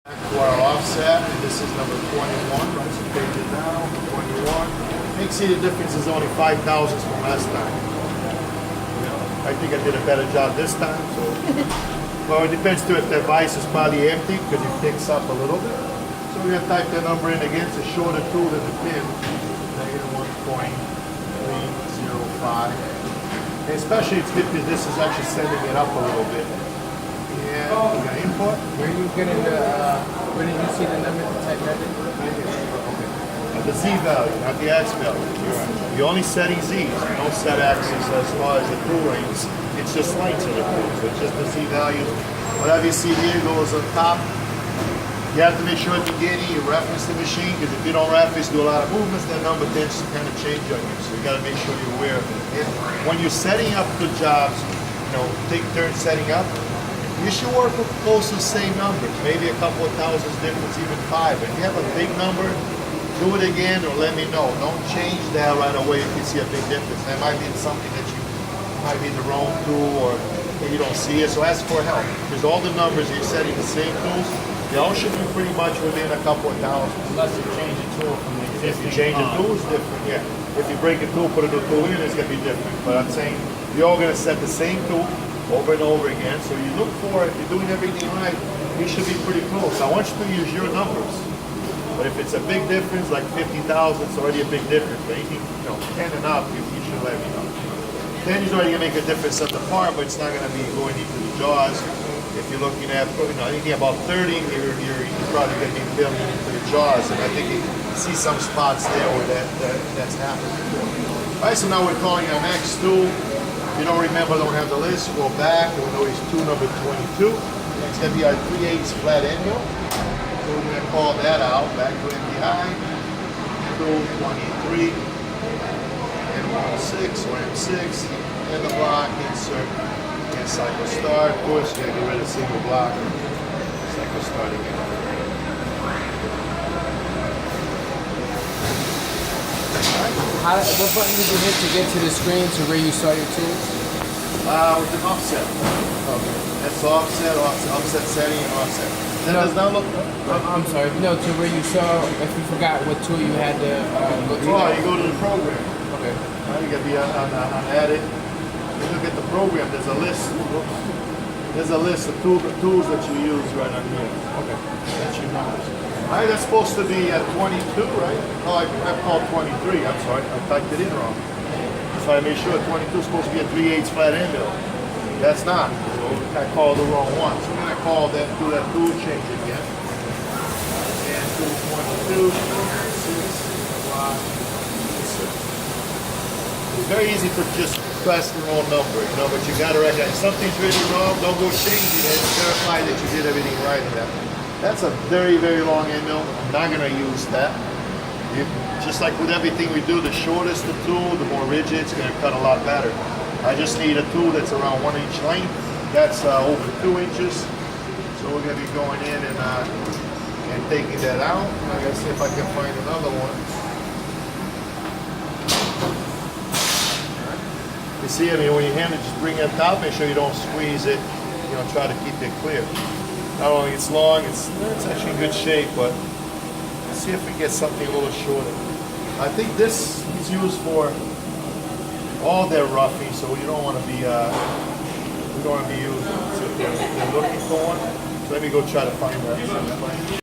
To our offset, and this is number 21, right? So page it down, 21. You can see the difference is only 5 thousandths from last time. I think I did a better job this time. So, well, it depends too if the vise is probably empty because it picks up a little bit. So we're gonna type the number in again. It's a shorter tool than the pin, -1.305. And especially it's good because this is actually sending it up a little bit. Yeah, we got input. Where you getting the? Where did you see the number? The type method? Right here. Okay. The Z value, not the X value. Right. You're only setting Z's. You don't set X's as far as the tool range. It's just lights in the tool. So it's just the Z values. Whatever you see here goes on top. You have to make sure at the beginning you reference the machine, because if you don't reference, do a lot of movements, that number tends to kind of change on you. So you got to make sure you're aware of it. And when you're setting up good jobs, take turns setting up. You should work with close to the same numbers, maybe a couple of thousandths difference, even 5. If you have a big number, do it again or let me know. Don't change that right away if you see a big difference. That might be something that you might be the wrong tool or you don't see it, so ask for help. Because all the numbers you're setting the same tools, they all should be pretty much within a couple of thousandths. Unless you change the tool from the existing. If you change the tool, it's different, yeah. If you break a tool, put a new tool in, it's going to be different. But I'm saying you're all going to set the same tool over and over again. So you look for, if you're doing everything right, you should be pretty close. I want you to use your numbers. But if it's a big difference, like 50,000, it's already a big difference. But anything, 10 and up, you should let me know. 10 is already going to make a difference at the part, but it's not going to be going into the jaws. If you're looking at, anything about 30, you're probably going to be filling into the jaws. And I think you see some spots there where that's happening. All right, so now we're calling our next tool. If you don't remember, don't have the list, go back, and we know it's tool number 22. It's going to be our 3/8 flat end mill. So we're going to call that out, back to MDI, tool 23, M6 or M6, and the block, insert, and cycle start. Of course, you're going to get rid of single block, cycle start again. What button did you hit to get to the screen to where you saw your tools? With an offset. Okay. That's offset setting and offset. That does not look. I'm sorry. No, to where you saw. If you forgot what tool you had to look at. Oh, you go to the program. Okay. You got to be on edit. You look at the program. There's a list. There's a list of tools that you use right on here. Okay. That's your numbers. All right, that's supposed to be at 22, right? Oh, I called 23. I'm sorry, I typed it in wrong. So I made sure 22 is supposed to be a 3/8 flat end mill. That's not. So I called the wrong one. So I'm going to call that, do that tool change again. And tool 22, 6, block, insert. It's very easy to just press the wrong number, but you got to recognize if something's really wrong, don't go changing it. Verify that you did everything right in that. That's a very, very long end mill. I'm not going to use that. Just like with everything we do, the shortest the tool, the more rigid, it's going to cut a lot better. I just need a tool that's around 1 inch length. That's over 2 inches. So we're going to be going in and taking that out. I'm going to see if I can find another one. Right. You see, when you hand it, just bring it top, make sure you don't squeeze it. Try to keep it clear. Not only it's long, it's actually in good shape, but let's see if we get something a little shorter. I think this is used for all their roughing, so you don't want to be we don't want to be using it. So if they're looking for one, so let me go try to find that.